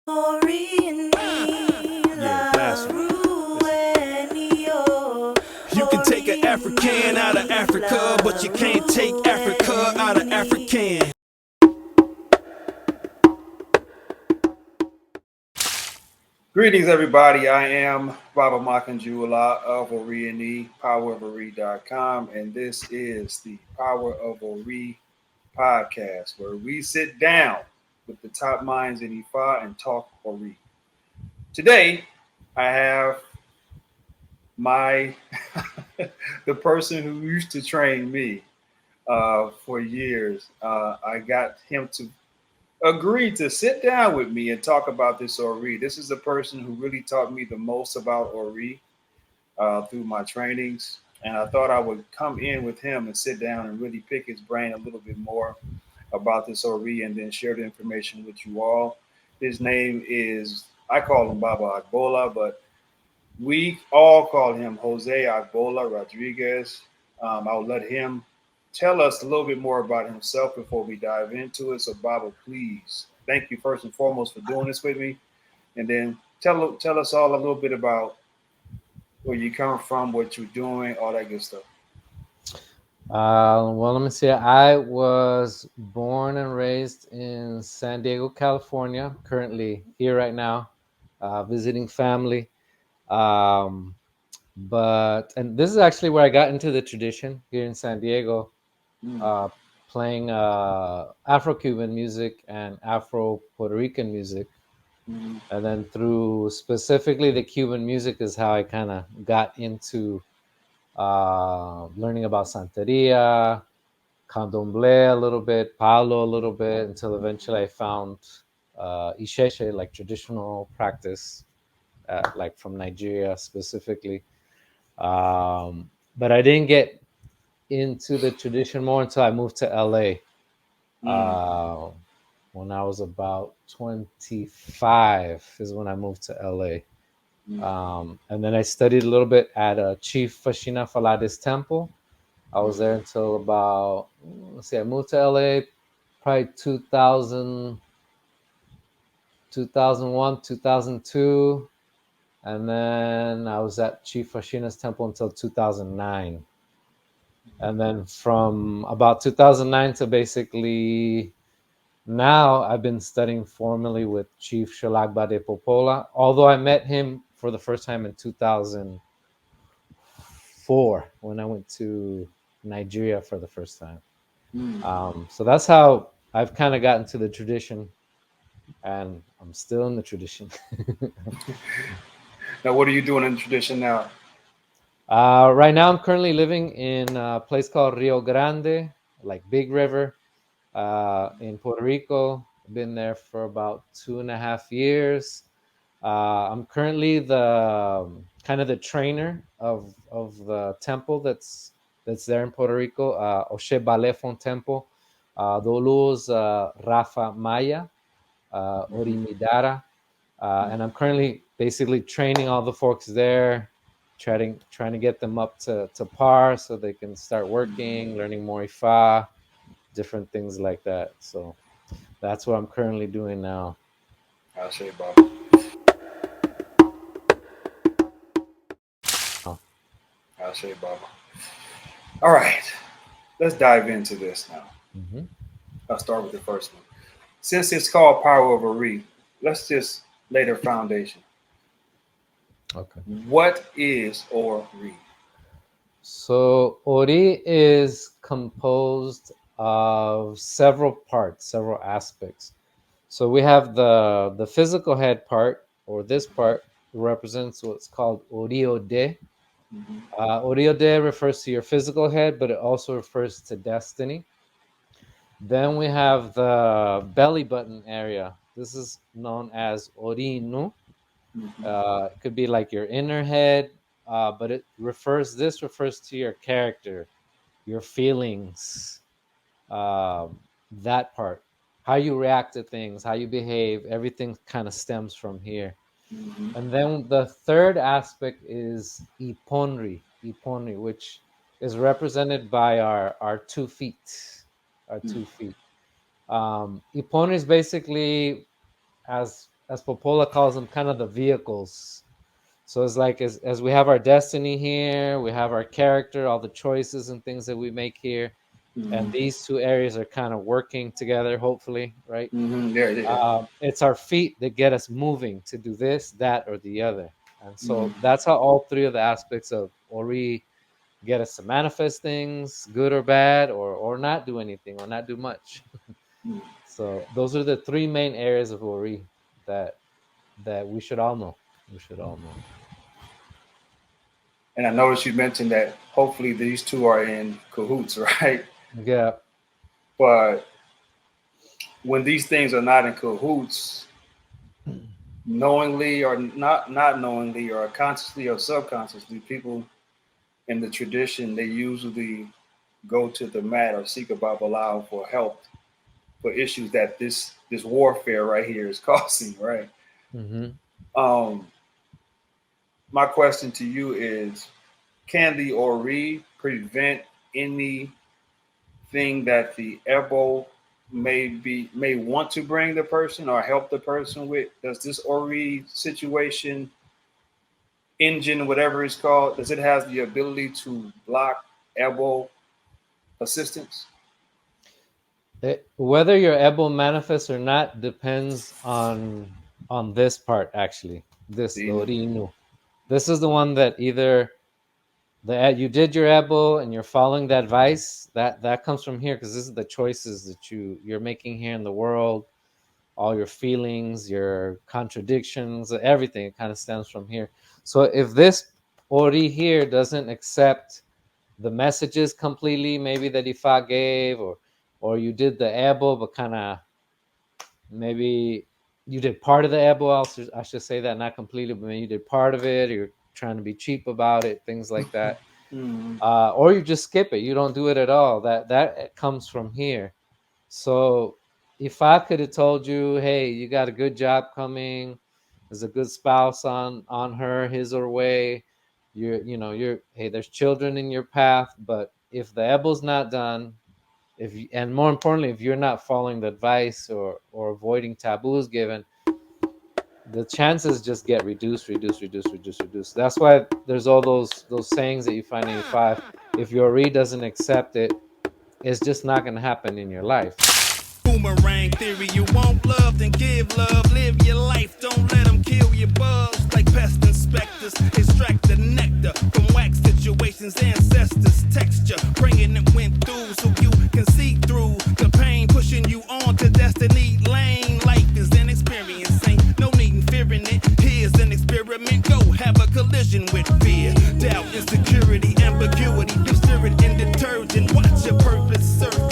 Yeah, blast me. You can take an African out of Africa, but you can't take Africa out of African. Greetings, everybody. I am Baba Agboola of Ori, powerofori.com, and this is the Power of Ori podcast, where we sit down with the top minds in Ifa and talk Ori. Today, I have my the person who used to train me for years. I got him to agree to sit down with me and talk about this Ori. This is the person who really taught me the most about Ori through my trainings. And I thought I would come in with him and sit down and really pick his brain a little bit more about this Ori and then share the information with you all. His name is, I call him Baba Agboola, but we all call him Jose Agboola Rodriguez. I'll let him tell us a little bit more about himself before we dive into it. So, Baba, please, thank you first and foremost for doing this with me. And then tell us all a little bit about where you come from, what you're doing, all that good stuff. Well, let me see. I was born and raised in San Diego, California. Currently here right now, visiting family. Um, and this is actually where I got into the tradition here in San Diego, Mm, uh, playing Afro-Cuban music and Afro-Puerto Rican music. mm, And then through specifically the Cuban music is how I kind of got into learning about Santeria, Candomblé a little bit, Palo a little bit, until eventually I found Isheshe, like traditional practice, like from Nigeria specifically. But I didn't get into the tradition more until I moved to LA mm, uh, when I was about 25 is when I moved to LA. mm, And then I studied a little bit at Chief Fashina Falades Temple. I was there mm, until about, let's see, I moved to LA probably 2001, 2002. And then I was at Chief Fashina's temple until 2009. And then from about 2009 to basically now, I've been studying formally with Chief Shalagba de Popola, although I met him for the first time in 2004 when I went to Nigeria for the first time. mm. So that's how I've kind of gotten to the tradition, and I'm still in the tradition. Now, what are you doing in the tradition now? Right now, I'm currently living in a place called Rio Grande, like Big River, in Puerto Rico. I've been there for about 2.5 years. I'm currently the kind of the trainer of the temple that's there in Puerto Rico, Oshe Balefon Temple. Dolu's Rafa Maya, Ori Mm, Midara. And I'm mm, currently basically training all the folks there, trying to get them up to par so they can start working, mm. learning more Ifa, different things like that. So that's what I'm currently doing now. I say, Baba. Oh. I say, Baba. All right, let's dive into this now. Mm-hmm. I'll start with the first one. Since it's called Power of Ori, let's just lay the foundation. Okay. What is Ori? So Ori is composed of several parts, several aspects. So we have the physical head part, or this part represents what's called Oriode. Mm-hmm. Oriode refers to your physical head, but it also refers to destiny. Then we have the belly button area. This is known as Orinu. Mm-hmm. It could be like your inner head, but this refers to your character, your feelings, that part, how you react to things, how you behave. Everything kind of stems from here. Mm-hmm. And then the third aspect is iponri, which is represented by our 2 feet, our 2 feet. Iponri is basically, as as Popola calls them, kind of the vehicles. So it's like as we have our destiny here, we have our character, all the choices and things that we make here, and Mm-hmm. these two areas are kind of working together, hopefully, right? Mm-hmm. Yeah, yeah. It's our feet that get us moving to do this, that, or the other. And Mm-hmm. so that's how all three of the aspects of Ori get us to manifest things, good or bad, or not do anything, or not do much. So those are the three main areas of Ori that we should all know. We should all know. And I noticed you mentioned that hopefully these two are in cahoots, right? Yeah. But when these things are not in cahoots, knowingly or not knowingly or consciously or subconsciously, people in the tradition they usually go to the mat or seek a babalao for help for issues that this warfare right here is causing, right? Mm-hmm. Um, my question to you is, can the Ori prevent anything that the Ebo may want to bring the person or help the person with? Does this Ori situation engine, whatever it's called, does it have the ability to block Ebo assistance? Whether you're able manifest or not depends on this part actually. This the The Orinu. This is the one that either the you did your ebo and you're following the advice that comes from here because this is the choices that you're making here in the world, all your feelings, your contradictions, everything. It kind of stems from here. So if this Ori here doesn't accept the messages completely, maybe that Ifa gave, or you did the ebo, but kind of maybe you did part of the ebo. I should say that, not completely, but maybe you did part of it. Or you're trying to be cheap about it, things like that, mm, or you just skip it. You don't do it at all. That comes from here. So if I could have told you, hey, you got a good job coming, there's a good spouse on her, his or way, you're hey, there's children in your path, but if the ebo's not done, if you, and more importantly, if you're not following the advice or avoiding taboos given, the chances just get reduced. That's why there's all those sayings that you find in 85. If your read doesn't accept it, it's just not going to happen in your life. Boomerang theory, you want love, then give love. Live your life, don't let them kill your bugs. Like pest inspectors, extract the nectar from wax situations, ancestors' texture. Praying it went through so you can see through the pain, pushing you on to destiny lane. Life is an experience, ain't no need in fearing it. Here's an experiment, go have a collision with fear. Doubt, insecurity, ambiguity, dip spirit in detergent. Watch your purpose serve